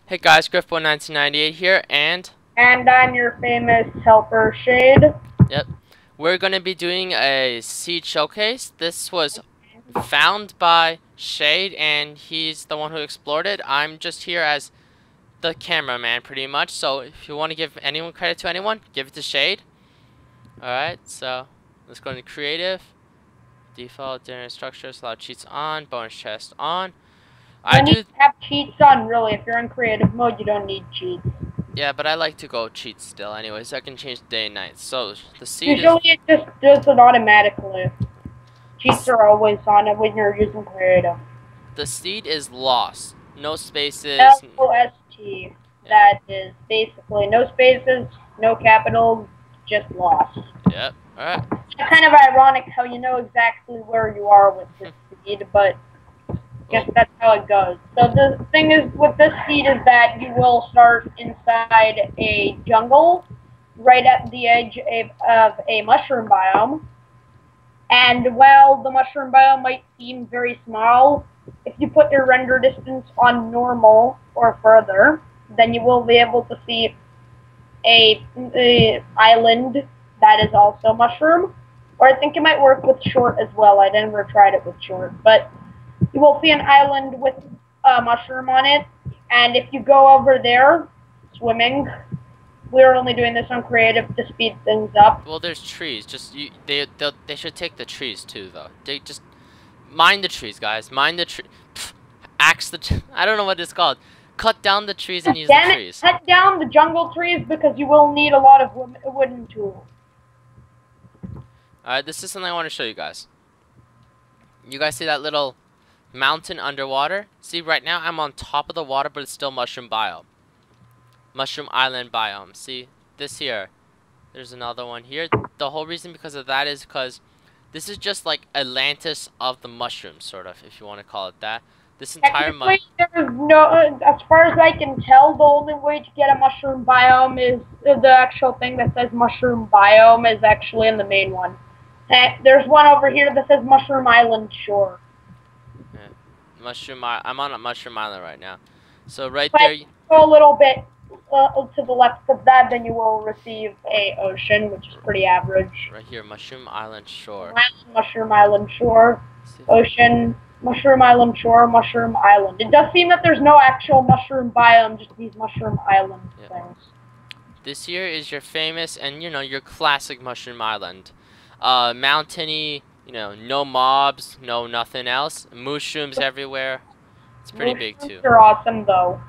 Hey guys, Griffboy1998 here, and I'm your famous helper, Shade. yep, we're gonna be doing a seed showcase. This was found by Shade, and he's the one who explored it. I'm just here as the cameraman, pretty much. So if you want to give anyone credit to anyone, give it to Shade. All right, so let's go into creative, default dinner structures, allow cheats on, bonus chest on. You need to have cheats on, really. If you're in creative mode, you don't need cheats. Yeah, but I like to go cheat still anyways. I can change day and night. So the seed Usually it just does it automatically. Cheats are always on it when you're using creative. The seed is lost. No spaces. L-O-S-T. That is basically no spaces, no capitals, just lost. Yep, alright. It's kind of ironic how you know exactly where you are with this seed, but guess that's how it goes. So the thing is with this seed is that you will start inside a jungle right at the edge of a mushroom biome. And while the mushroom biome might seem very small, if you put your render distance on normal or further, then you will be able to see a island that is also mushroom. Or I think it might work with short as well. I never tried it with short, but you will see an island with a mushroom on it, and if you go over there swimming, we're only doing this on creative to speed things up. Well, there's trees. Just they should take the trees too, though. They just mind the trees, guys. Mind the tree. Axe the. I don't know what it's called. Cut down the trees and use the trees. Cut down the jungle trees because you will need a lot of wooden tools. Alright, this is something I want to show you guys. You guys see that little mountain underwater? See, right now I'm on top of the water, but it's still mushroom biome. Mushroom island biome. See, this here. There's another one here. The whole reason because of that is because this is just like Atlantis of the mushrooms, sort of, if you want to call it that. This entire there's no, as far as I can tell, the only way to get a mushroom biome is the actual thing that says mushroom biome is actually in the main one. There's one over here that says Mushroom Island Shore. Yeah. I'm on a Mushroom Island right now. So right there. Go a little bit to the left of that, then you will receive a ocean, which is pretty average. Right here, Mushroom Island Shore. Mushroom Island Shore, ocean, Mushroom Island Shore, Mushroom Island. It does seem that there's no actual mushroom biome, just these Mushroom Island things. This here is your famous and your classic Mushroom Island. Mountainy, no mobs, no nothing else. Mushrooms everywhere. It's pretty big too. They're awesome though.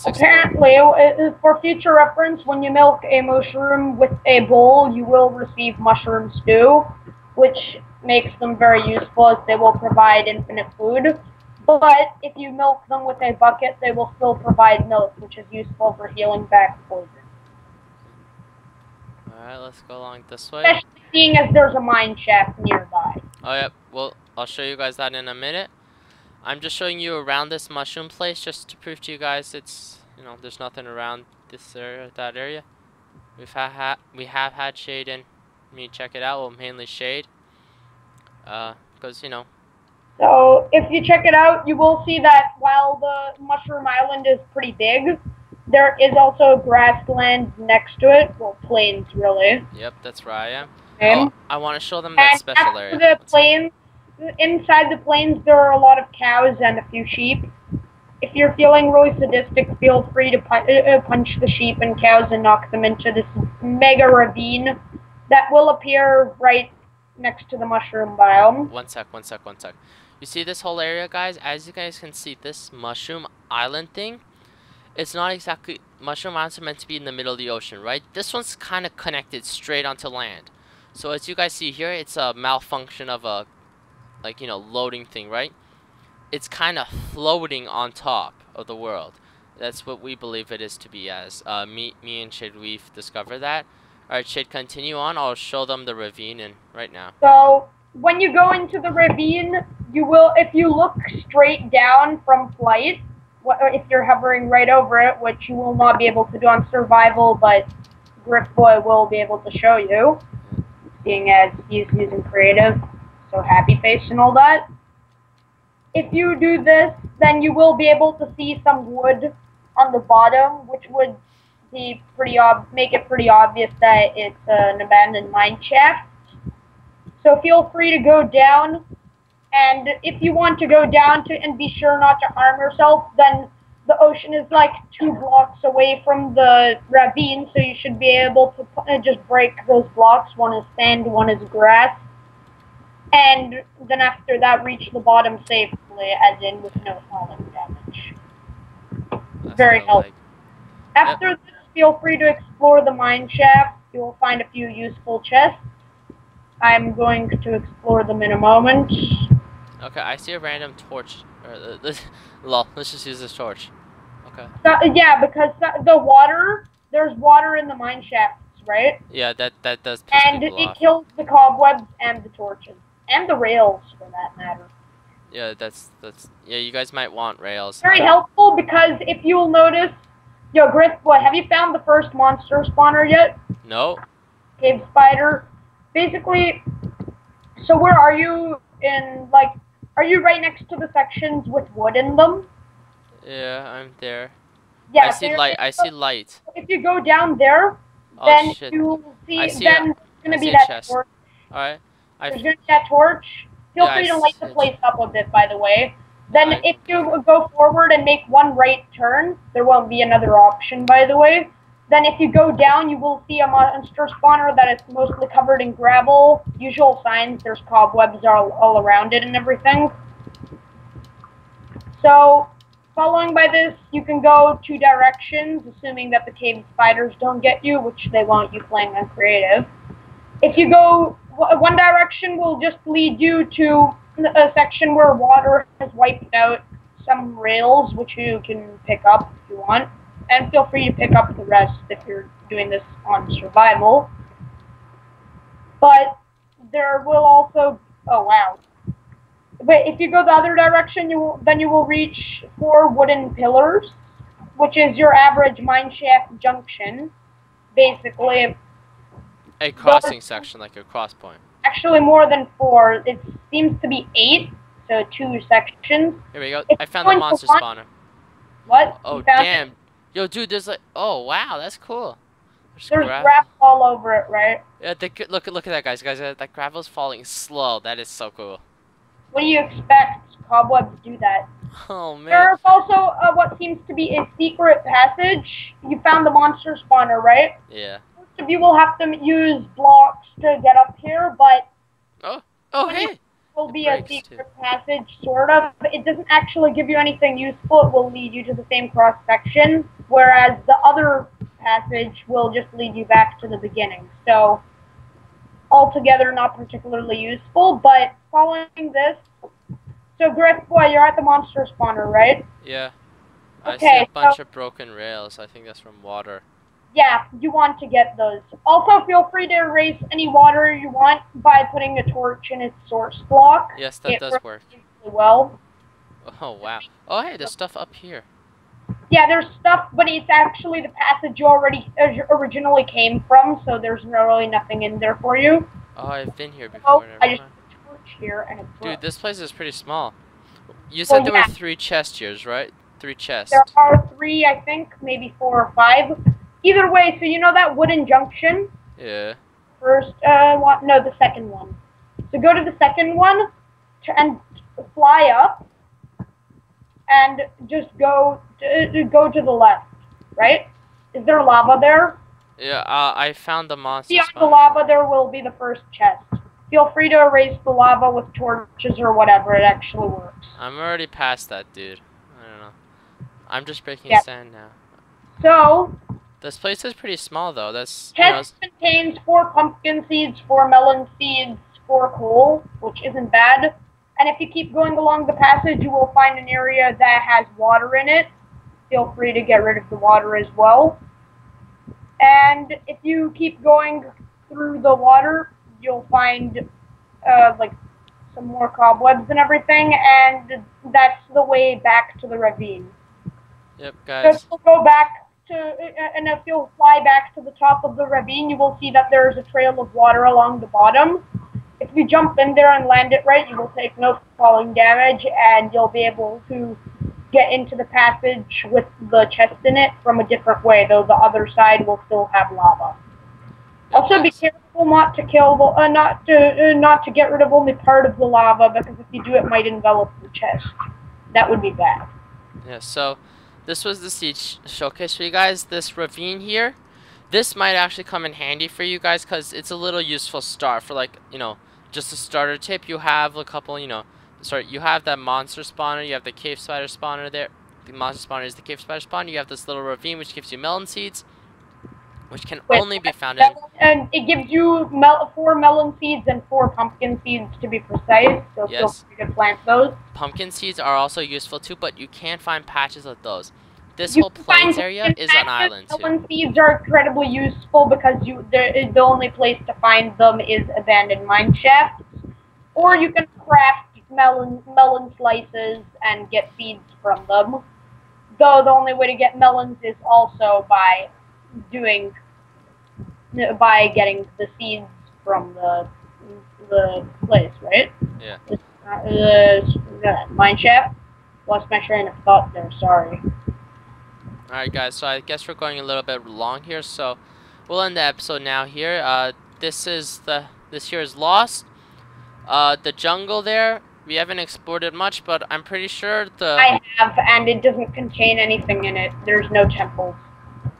Apparently, for future reference, when you milk a mushroom with a bowl, you will receive mushroom stew, which makes them very useful as they will provide infinite food. But if you milk them with a bucket, they will still provide milk, which is useful for healing back poison. Alright, let's go along this way. Especially seeing as there's a mine shaft nearby. Oh, yep. Well, I'll show you guys that in a minute. I'm just showing you around this mushroom place just to prove to you guys it's, there's nothing around this area, that area. We have had Shade in me check it out. Well, mainly Shade. Because, So, if you check it out, you will see that while the Mushroom Island is pretty big, there is also grassland next to it. Well, plains, really. Yep, that's where I am. Oh, I want to show them that special area. The plains, inside the plains, there are a lot of cows and a few sheep. If you're feeling really sadistic, feel free to punch the sheep and cows and knock them into this mega ravine that will appear right next to the mushroom biome. One sec. You see this whole area, guys? As you guys can see, this mushroom island thing, it's not exactly... Mushroom islands are meant to be in the middle of the ocean, right? This one's kind of connected straight onto land. So as you guys see here, it's a malfunction of a, loading thing, right? It's kind of floating on top of the world. That's what we believe it is to be as. Me and Shade, we've discovered that. Alright, Shade, continue on. I'll show them the ravine right now. So, when you go into the ravine, you will, if you look straight down from flight, if you're hovering right over it, which you will not be able to do on survival, but Griffboy will be able to show you, seeing as he's using creative, so happy face and all that. If you do this, then you will be able to see some wood on the bottom, which would be make it pretty obvious that it's an abandoned mine shaft. So feel free to go down, and if you want to go down and be sure not to harm yourself, then the ocean is like 2 blocks away from the ravine, so you should be able to just break those blocks. One is sand, one is grass. And then after that, reach the bottom safely, as in with no falling damage. That's Very what I helpful. After this, feel free to explore the mine shaft. You will find a few useful chests. I'm going to explore them in a moment. Okay, I see a random torch. Lol, let's just use this torch. Okay. Yeah, because the water, there's water in the mine shafts, right? Yeah, that does piss And people it off. kills the cobwebs and the torches. And the rails, for that matter. Yeah, that's yeah, you guys might want rails. Very helpful, because if you'll notice, yo, Griffboy, have you found the first monster spawner yet? No. Cave spider. Basically, so where are you in, like, are you right next to the sections with wood in them? Yeah, I'm there. Yeah. I see light. I see light. If you go down there, Oh then shit. you'll see, I see then there's I gonna see be a that chest. torch. Alright. There's gonna be that torch. Feel Yeah, free I to light see the it. place up a bit, by the way. Then Alright. if you go forward and make one right turn, there won't be another option, by the way. Then if you go down, you will see a monster spawner that is mostly covered in gravel. Usual signs, there's cobwebs all around it and everything. So, following by this, you can go 2 directions, assuming that the cave spiders don't get you, which they won't, you playing on creative. If you go, one direction will just lead you to a section where water has wiped out some rails, which you can pick up if you want. And feel free to pick up the rest if you're doing this on survival. But there will also, oh wow. But if you go the other direction, you will reach 4 wooden pillars, which is your average mineshaft junction. Basically, A crossing section, like a cross point. actually more than 4. It seems to be 8, so 2 sections. Here we go. If I found the you monster want- spawner. What? Oh You found damn. Yo, dude, there's like, oh wow, that's cool. There's gravel. grass all over it, right? Yeah, look at that, guys. That gravel's falling slow. That is so cool. What do you expect? Cobwebs do that. Oh man. There's also what seems to be a secret passage. You found the monster spawner, right? Yeah. Most of you will have to use blocks to get up here, but Oh hey. will be It a breaks, secret passage, sort of. It doesn't actually give you anything useful. It will lead you to the same cross section, whereas the other passage will just lead you back to the beginning. So, altogether not particularly useful, but following this, so Griffboy, you're at the monster spawner, right? Yeah. I see Okay, a bunch so- of broken rails. I think that's from water. Yeah, you want to get those. Also, feel free to erase any water you want by putting a torch in its source block. Yes, that It does works work. really well. Oh wow. Oh hey, there's stuff up here. Yeah, there's stuff, but it's actually the passage you originally came from, so there's really nothing in there for you. Oh, I've been here Oh, before. I Never just mind. put a torch here and it's Dude, this place is pretty small. You said Well, there yeah. were 3 chest tiers, right? 3 chests. There are 3, I think, maybe 4 or 5. Either way, so you know that wooden junction? Yeah. First, no, the second one. So go to the second one and fly up, and just go to the left, right? Is there lava there? Yeah, I found the monster Beyond the spawn. lava, there will be the first chest. Feel free to erase the lava with torches or whatever. It actually works. I'm already past that, dude. I don't know. I'm just breaking Yeah. sand now. So, This place is pretty small, though. That's, you know, chest contains 4 pumpkin seeds, 4 melon seeds, 4 coal, which isn't bad. And if you keep going along the passage, you will find an area that has water in it. Feel free to get rid of the water as well. And if you keep going through the water, you'll find like some more cobwebs and everything, and that's the way back to the ravine. Yep, So guys. if you'll go back to, and if you'll fly back to the top of the ravine, you will see that there's a trail of water along the bottom. If you jump in there and land it right, you will take no falling damage, and you'll be able to get into the passage with the chest in it from a different way, though the other side will still have lava. Also, be careful not to kill the, not to get rid of only part of the lava, because if you do, it might envelop the chest. That would be bad. Yeah. So, this was the siege showcase for you guys. This ravine here, this might actually come in handy for you guys because it's a little useful start for, like, you know, just a starter tip. You have a couple, you know, you have that monster spawner. You have the cave spider spawner there. The monster spawner is the cave spider spawner. You have this little ravine which gives you melon seeds, which can only be found in. And it gives you 4 melon seeds and 4 pumpkin seeds to be precise. So feel free to plant those. Pumpkin seeds are also useful too, but you can't find patches of those. This whole plains area is an island too. Melon seeds are incredibly useful because the only place to find them is abandoned mine shafts, or you can craft melon slices and get seeds from them. Though the only way to get melons is also by getting the seeds from the place, right? Yeah. Mine shaft. Lost my train of thought there. Sorry. Alright guys, so I guess we're going a little bit long here, so we'll end the episode now here. This here is Lost. The jungle there, we haven't explored it much, but I'm pretty sure I have, and it doesn't contain anything in it. There's no temples.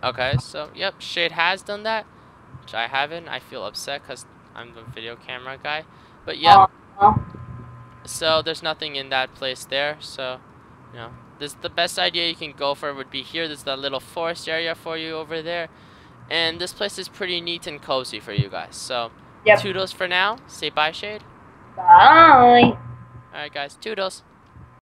Okay, so yep, Shade has done that, which I haven't. I feel upset because I'm the video camera guy. But yeah, so there's nothing in that place there, so you know. The best idea you can go for would be here. There's that little forest area for you over there. And this place is pretty neat and cozy for you guys. So, toodles for now. Say bye, Shade. Bye. Alright, guys. Toodles.